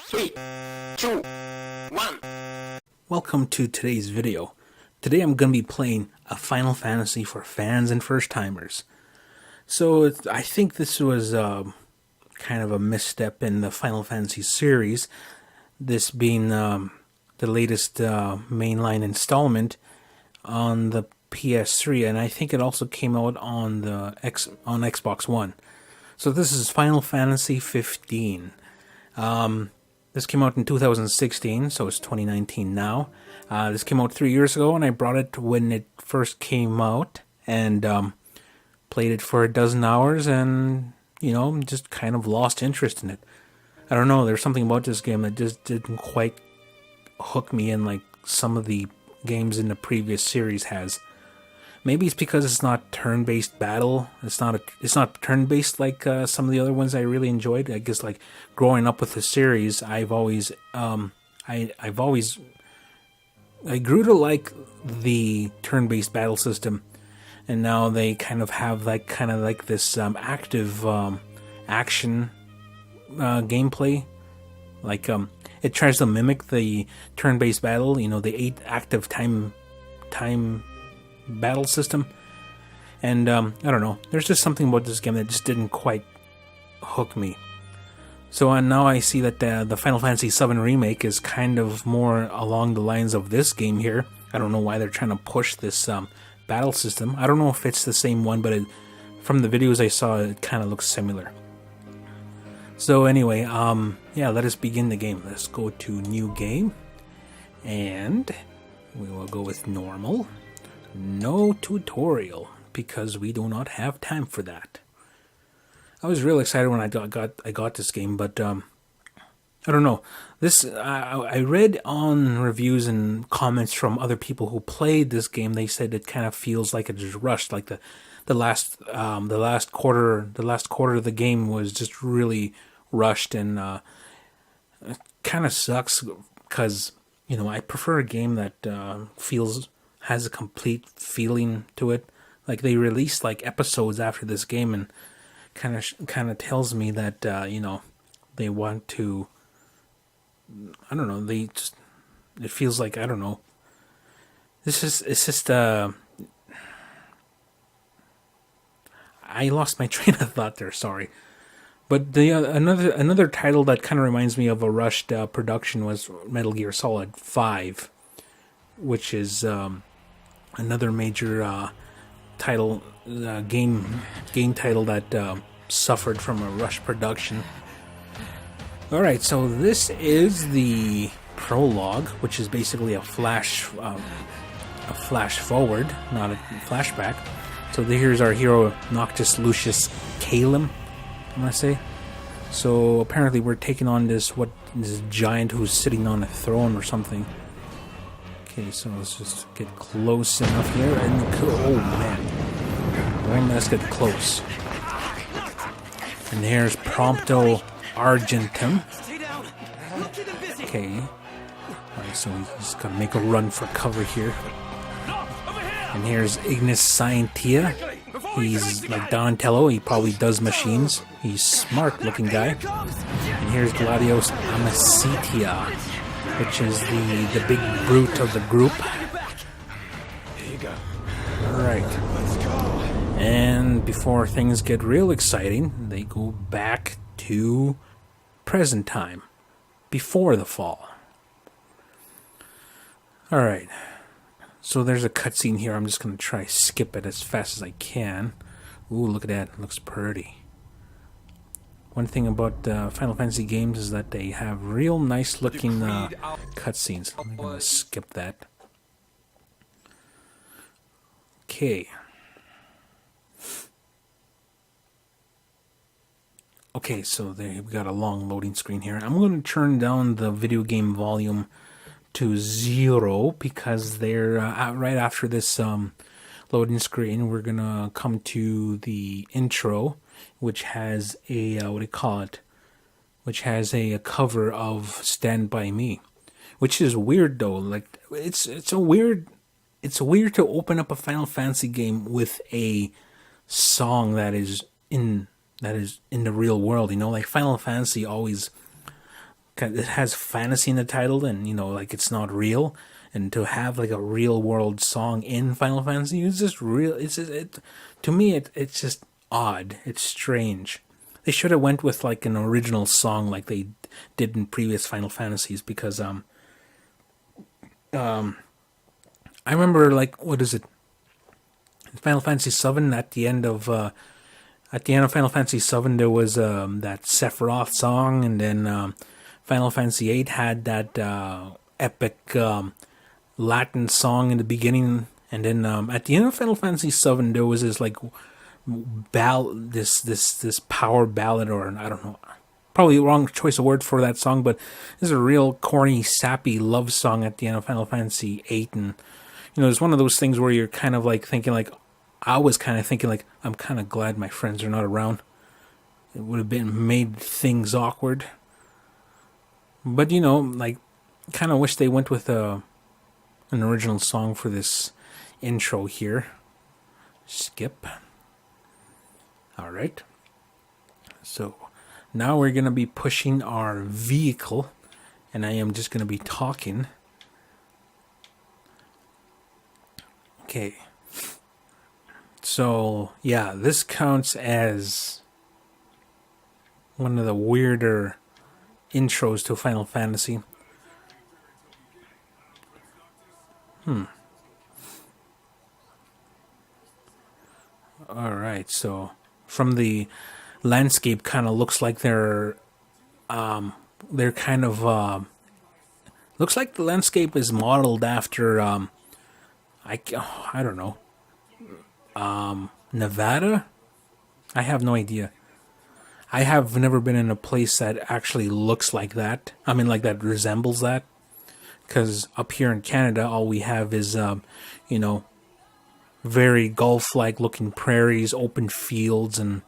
3, 2, 1. Welcome to today's video. Today I'm going to be playing a Final Fantasy for fans and first-timers. So I think this was kind of a misstep in the Final Fantasy series, this being the latest mainline installment on the PS3, and I think it also came out on the on Xbox One. So this is Final Fantasy 15. This came out in 2016, so it's 2019 now. This came out 3 years ago, and I brought it when it first came out, and played it for a dozen hours, and, you know, just kind of lost interest in it. I don't know, there's something about this game that just didn't quite hook me in like some of the games in the previous series has. Maybe it's because it's not turn-based battle. It's not turn-based like some of the other ones I really enjoyed. I guess like growing up with the series, I grew to like the turn-based battle system, and now they kind of have like this active action gameplay. Like it tries to mimic the turn-based battle. You know, the 8 active time battle system, and I don't know, there's just something about this game that just didn't quite hook me. So now I see that the Final Fantasy VII remake is kind of more along the lines of this game here. I don't know why they're trying to push this battle system. I don't know if it's the same one, but from the videos I saw, it kind of looks similar. So anyway, yeah, let us begin the game. Let's go to new game, and we will go with normal. No tutorial, because we do not have time for that. I was real excited when I got this game, but I don't know. This I read on reviews and comments from other people who played this game. They said it kind of feels like it just rushed, like the last quarter of the game was just really rushed, and it kind of sucks because, you know, I prefer a game that has a complete feeling to it. Like, they released like episodes after this game, and kind of tells me that you know, they want to, I don't know, it feels like, I don't know, it's just I lost my train of thought there, sorry. But the another title that kind of reminds me of a rushed production was Metal Gear Solid 5, which is another major title, game title that suffered from a rush production. All right, so this is the prologue, which is basically a flash forward, not a flashback. So here's our hero, Noctis Lucius Caelum, I'm gonna say. So apparently we're taking on this giant who's sitting on a throne or something. Okay, so let's just get close enough here, and oh man, let's get close. And here's Prompto Argentum. Okay, alright, so we just gotta make a run for cover here. And here's Ignis Scientia. He's like Donatello, he probably does machines. He's smart looking guy. And here's Gladios Amacitia, which is the big brute of the group. Alright. And before things get real exciting, they go back to present time, before the fall. Alright. So there's a cutscene here. I'm just going to try to skip it as fast as I can. Ooh, look at that. It looks pretty. One thing about Final Fantasy games is that they have real nice looking cutscenes. I'm going to skip that. Okay. Okay, so we've got a long loading screen here. I'm going to turn down the video game volume to 0 because they're right after this loading screen. We're going to come to the intro, which has a which has a cover of Stand By Me, which is weird though. Like, it's weird to open up a Final Fantasy game with a song that is in the real world, you know. Like, Final Fantasy always it has fantasy in the title, and you know, like it's not real, and to have like a real world song in Final Fantasy is just real. It's just, to me, it's just odd. It's strange. They should have went with like an original song like they did in previous Final Fantasies, because I remember, like, what is it? Final Fantasy VII, at the end of Final Fantasy VII, there was that Sephiroth song, and then Final Fantasy VIII had that epic Latin song in the beginning, and then at the end of Final Fantasy VII, there was this like this power ballad, or I don't know, probably the wrong choice of word for that song, but this is a real corny, sappy love song at the end of Final Fantasy VIII, and you know, it's one of those things where you're kind of like thinking, like, I was kind of thinking, like, I'm kind of glad my friends are not around. It would have made things awkward. But, you know, like, kind of wish they went with an original song for this intro here. Skip. Alright. So, now we're going to be pushing our vehicle, and I am just going to be talking. Okay. So, yeah, this counts as one of the weirder intros to Final Fantasy. Alright, so from the landscape, kind of looks like they're kind of looks like the landscape is modeled after I don't know, Nevada? I have no idea. I have never been in a place that actually looks like that. I mean, like that resembles that. Because up here in Canada, all we have is, you know, very Gulf-like looking prairies, open fields, and,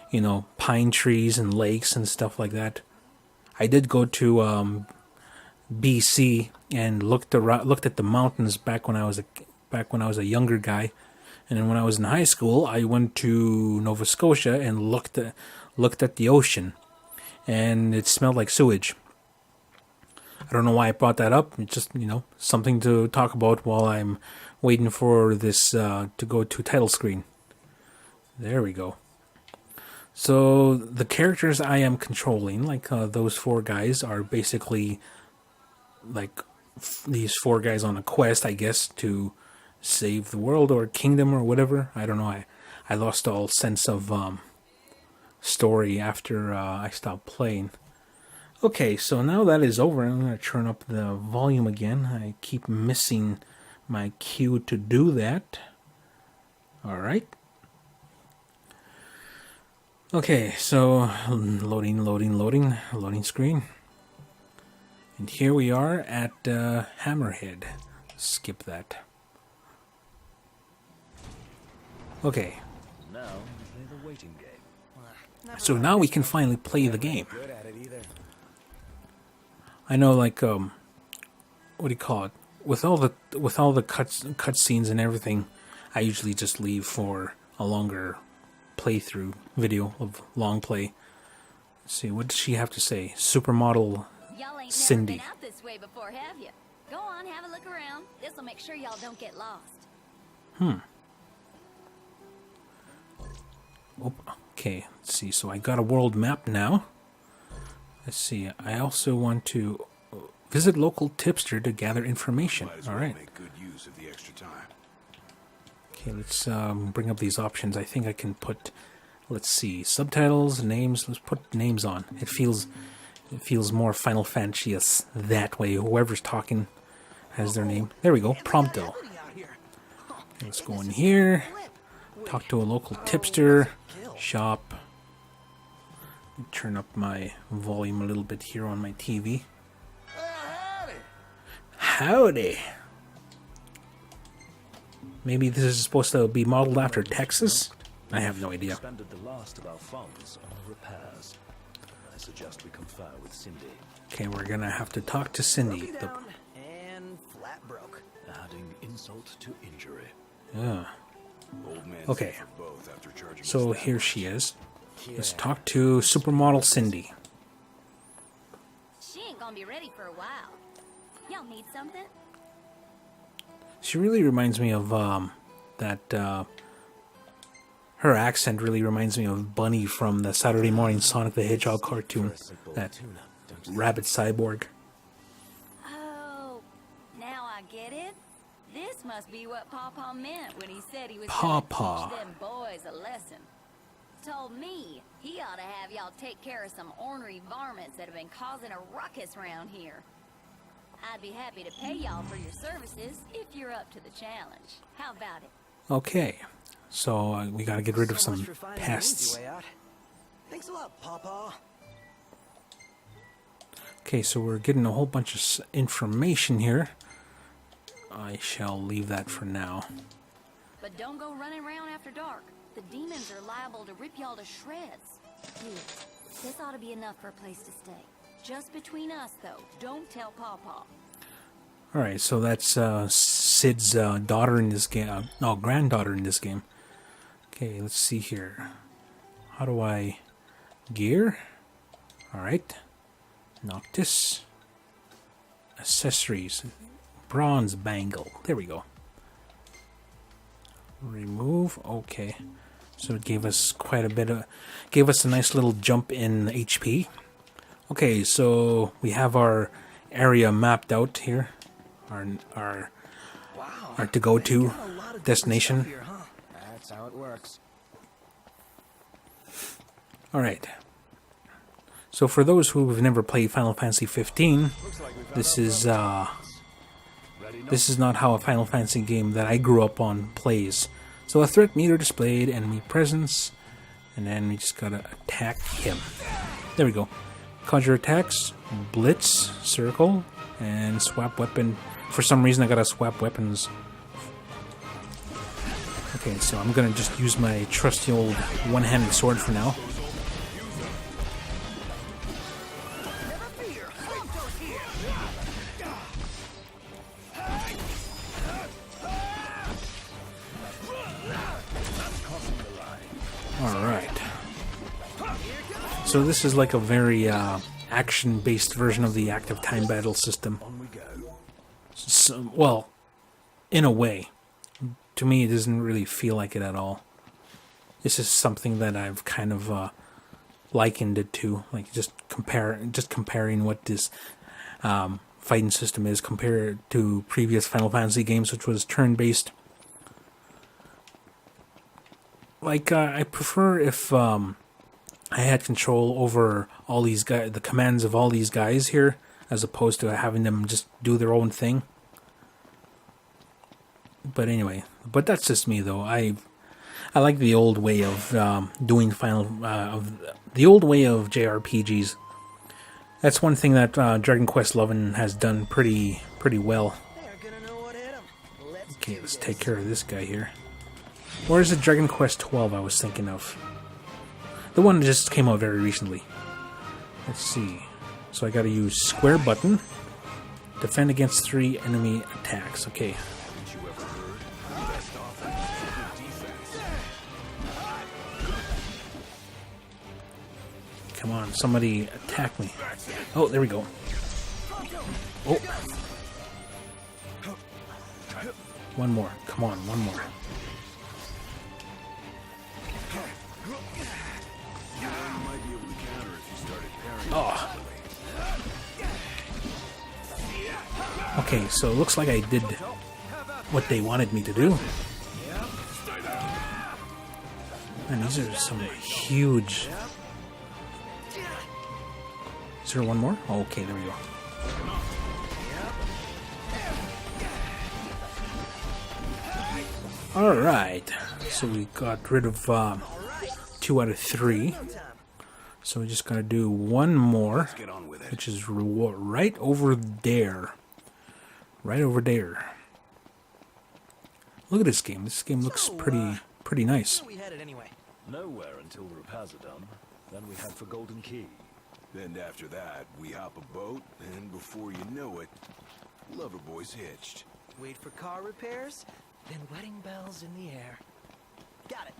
you know, pine trees and lakes and stuff like that. I did go to BC and looked at the mountains back when I was a younger guy. And then when I was in high school, I went to Nova Scotia and looked at the ocean, and it smelled like sewage. I don't know why I brought that up. It's just, you know, something to talk about while I'm waiting for this to go to title screen. There we go. So the characters I am controlling, like those four guys, are basically like these four guys on a quest, I guess, to save the world or kingdom or whatever. I don't know. I lost all sense of story after I stopped playing. Okay, so now that is over, I'm going to turn up the volume again. I keep missing my cue to do that. Alright. Okay, so loading screen. And here we are at Hammerhead. Skip that. Okay. Now we play the waiting game. So now we can finally play the game. I know, like, what do you call it? With all the cutscenes and everything, I usually just leave for a longer playthrough video of long play. Let's see, what does she have to say? Supermodel Y'all ain't Cindy. never been out this way before, have you? Go on, have a look around. This'll make sure y'all don't get lost. Okay, let's see. So I got a world map now. Let's see. I also want to visit local tipster to gather information. All right. Make good use of the extra time. Okay, let's bring up these options. I think I can put, let's see, subtitles, names. Let's put names on. It feels more Final Fantasy-ish that way. Whoever's talking has their name. There we go. Prompto. Let's go in here. Talk to a local tipster. Shop. Turn up my volume a little bit here on my TV. Howdy. Maybe this is supposed to be modeled after Texas? I have no idea. Expended the last of our funds on repairs. I suggest we confer with Cindy. Okay, we're gonna have to talk to Cindy. And flat broke. Adding insult to injury. Old man Okay. said for both after charging So his here she is. Let's talk to supermodel Cindy. She ain't gonna be ready for a while. Y'all need something? She really reminds me of her accent really reminds me of Bunny from the Saturday morning Sonic the Hedgehog cartoon. That rabbit cyborg. Oh, now I get it. This must be what Pawpaw meant when he said he was Pawpaw. gonna teach them boys a lesson. Told me he ought to have y'all take care of some ornery varmints that have been causing a ruckus around here. I'd be happy to pay y'all for your services if you're up to the challenge. How about it? Okay, so we gotta get rid of So much some for finding an pests. easy way out. Thanks a lot, Pawpaw. Okay, so we're getting a whole bunch of information here. I shall leave that for now. But don't go running around after dark. The demons are liable to rip y'all to shreds. Here, this ought to be enough for a place to stay. Just between us, though. Don't tell Pawpaw. Alright, so that's Sid's daughter in this game. No, granddaughter in this game. Okay, let's see here. How do I... Gear? Alright. Noctis. Accessories. Bronze bangle. There we go. Remove. Okay. So it gave us quite a bit of... Gave us a nice little jump in HP. Okay, so we have our area mapped out here. Our to go to destination. Here, huh? That's how it works. Alright. So for those who have never played Final Fantasy XV, this is not how a Final Fantasy game that I grew up on plays. So a threat meter displayed, enemy presence, and then we just gotta attack him. There we go. Conjure attacks, blitz, circle, and swap weapon. For some reason I gotta swap weapons. Okay, so I'm gonna just use my trusty old one-handed sword for now. Alright. So this is like a very action-based version of the active time battle system. So, well, in a way. To me, it doesn't really feel like it at all. This is something that I've kind of likened it to, like just comparing what this fighting system is compared to previous Final Fantasy games, which was turn-based. Like, I prefer if I had control over all these guys, the commands of all these guys here, as opposed to having them just do their own thing. But anyway, but that's just me though. I like the old way of doing the old way of JRPGs. That's one thing that Dragon Quest XI has done pretty well. They're gonna know what hit 'em. Okay, let's take care of this guy here. Or is it Dragon Quest XII I was thinking of? The one that just came out very recently. Let's see. So I gotta use square button. Defend against 3 enemy attacks. Okay. Haven't you ever heard? Best offense is good defense. Come on, somebody attack me. Oh, there we go. Oh. One more. Come on, one more. You might be able to counter if you started parrying. Oh. Okay, so it looks like I did what they wanted me to do. And these are some huge... Is there one more? Oh, okay, there we go. Alright, so we got rid of 2 out of 3. So we just gotta do one more, Get on with it. which is right over there. Right over there. Look at this game. This game looks pretty nice. Where are we headed anyway? Nowhere until the repairs are done. Then we head for Golden Key. Then after that, we hop a boat, and before you know it, Loverboy's hitched. Wait for car repairs, then wedding bells in the air. Got it.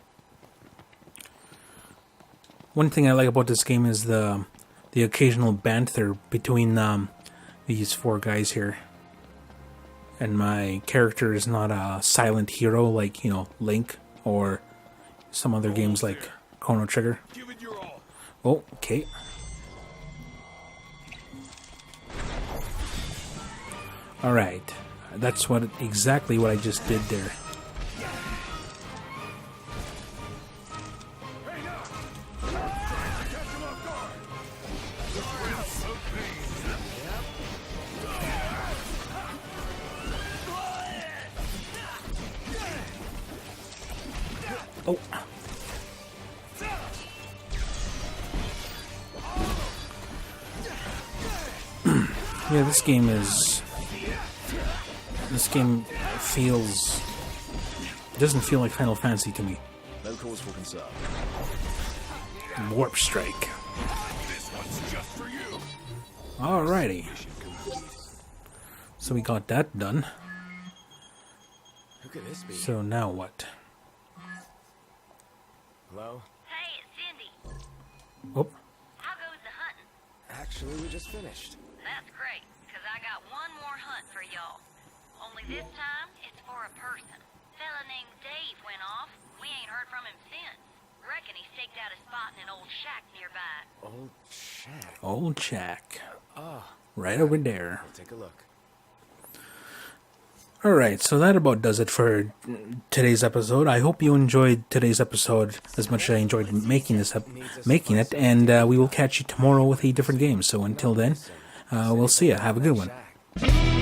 One thing I like about this game is the the occasional banter between these four guys here. And my character is not a silent hero like, you know, Link or some other games like Chrono Trigger. Give it your all. Oh, okay. Alright. That's exactly what I just did there. Oh. Yeah, this game feels... It doesn't feel like Final Fantasy to me. No cause for concern. Warp Strike. This one's just for you. Alrighty. So we got that done. Who could this be? So now what? Hello? Hey, it's Cindy. Oh, How goes the hunting? Actually, we just finished. That's great, because I got one more hunt for y'all. Only this time, it's for a person. Fella named Dave went off. We ain't heard from him since. Reckon he staked out a spot in an old shack nearby. Old shack. Old Shack. Oh, Right over there. we'll take a look. Alright, so that about does it for today's episode. I hope you enjoyed today's episode as much as I enjoyed making it, and we will catch you tomorrow with a different game. So until then, we'll see ya. Have a good one. Shack.